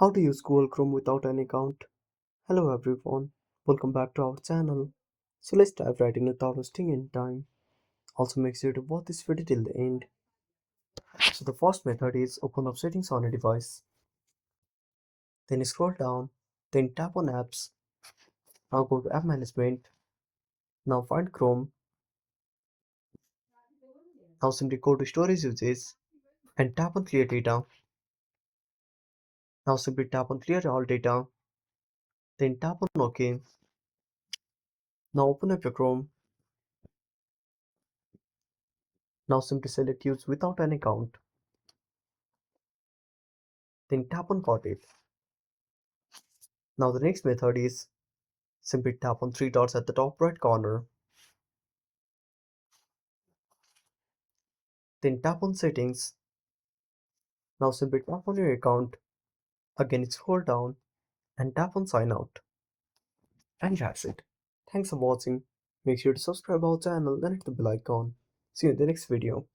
How to use Google Chrome without an account? Hello everyone, welcome back to our channel. So let's dive right in without wasting any time. Also make sure to watch this video till the end. So the first method is open up settings on a device. Then scroll down, then tap on apps. Now go to app management. Now find Chrome. Now simply go to storage uses and tap on clear data. Now simply tap on clear all data. Then tap on OK. Now open up your Chrome. Now simply select use without an account. Then tap on got it. Now the next method is simply tap on three dots at the top right corner. Then tap on settings. Now simply tap on your account. Again scroll down and tap on sign out. And that's it. Thanks for watching. Make sure to subscribe our channel and hit the bell icon. See you in the next video.